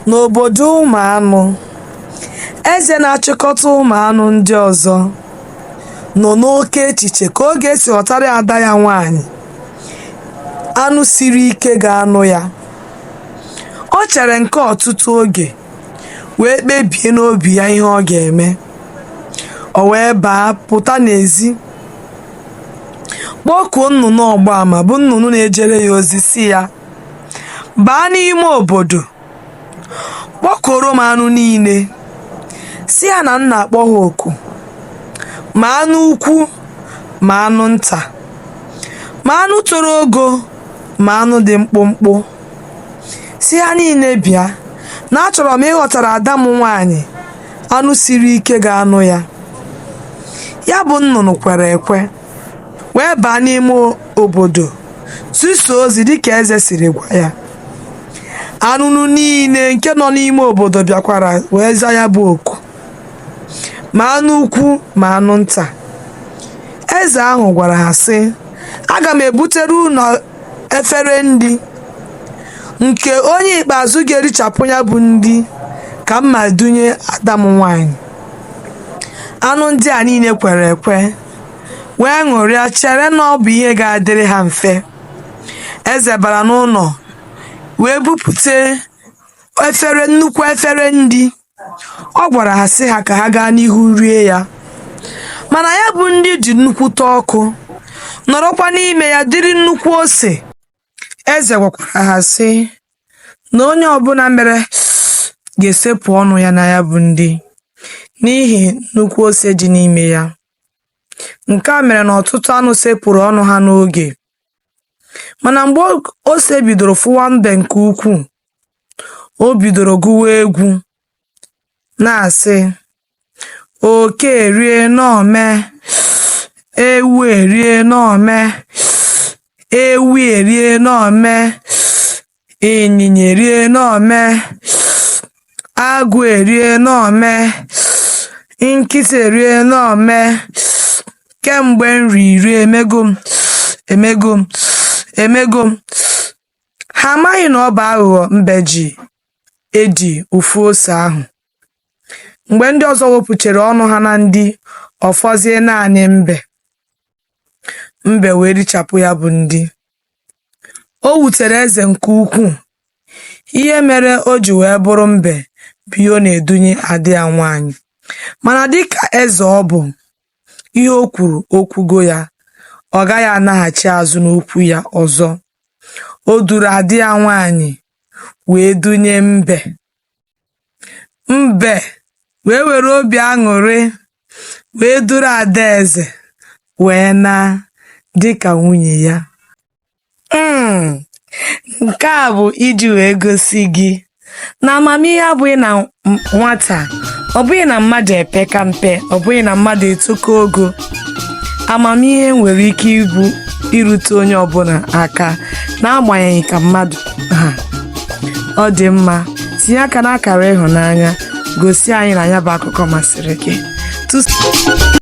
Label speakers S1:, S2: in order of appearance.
S1: N'obodo ụmụ anụ, eze na-achịkọta ụmụ anụ ndị ọzọ nọ n'oke echiche ka ọ ga-esi ghọtara ada ya nwanyị anụ siri ike ga-anụ ya. O chere nke ọtụtụ oge wee kpebie n'obi ya ihe ọ ga-eme. O wee pụta n'ezi kpọkuo nnụnụ ọgbaama bụ nnụnụ na-ejere ya ozi si ya, baa n'ime obodo kpọkọrọ m anụ niile, si ya na nna akpọ ha oku, ma anụ ukwu ma anụ nta, ma anụ toro ogo ma anụ dị mkpụmkpụ, si ha niile bịa na achọrọ m ịghọtara ada m nwanyị anụ siri ike ga-anụ ya. Ya bụ nnụnụ kwere ekwe wee baa n'ime obodo zisaa ozi dịka eze siri gwa ya. Anụnụ niile nke nọ n'ime obodo bịakwara wee zaa ya bụ oku, ma anụ ukwu ma anụ nta. Eze ahụ gwara ha sị, aga m ebutere unu efere nri, nke onye ikpeazụ ga-erichapụ ya bụ nri ka mma dunye ada m nwanyị. Anụ ndị a niile kwere ekwe wee ṅụrịa, chere na ọ bụ ihe ga-adịrị ha mfe. Eze bara n'ụlọ wee bupute nnukwu efere nri. Ọ gwara ha sị ha ka ha gaa n'ihu rie ya, mana ya bụ nri dị nnukwute ọkụ, nọrọkwa n'ime ya dịrị nnukwu ose. Eze gwakwara ha sị na onye ọbụla mere ga-esepụ ọnụ ya na ya bụ nri n'ihi nnukwu ose dị n'ime ya. Nke a mere na ọtụtụ anụ sepụrụ ọnụ ha n'oge. Mana mgbe ose bidoro fụwa mbe nke ukwuu, o bidoro gụwa egwu na-asị, oke erie n'ome, ewu erie n'ome, ewu erie n'ome, ịnyịnya erie n'ome, agụ erie n'ome, nkịta erie n'ome, kemgbe nri rie emego m. Ha amaghị na ọ bụ aghụghọ mbe ji edi ofu ose ahụ. Mgbe ndị ọzọ wepụchara ọnụ ha na ndị, ọ fọzie naanị mbe wee richapụ ya bụ ndị. O wutere eze nke ukwuu. Ihe mere o ji wee bụrụ mbe bụ ihe ọ na-edunye ada ya nwanyị. Mana dịka eze ọ bụ, ihe o kwuru okwugo ya, ọ gaghị anaghachi azụ n'okwu ya ọzọ. O duru ada ya nwanyị wee dunye mbe wee were obi aṅụrị wee duru ada eze wee na dịka nwunye ya. Nke a bụ iji wee gosi gị na amamihe abụghị na nwata, ọ bụghị na mmadụ epeka mpe, ọ bụghị na mmadụ etoko ogo. Amamihe nwere ike irute onye ọbụla aka n'agbanyeghị ka mmadụ ha. Ọ dị mma, tinye aka n'akara ịhụnanya, gosi anyị na ya bụ akụkọ masịrị gị.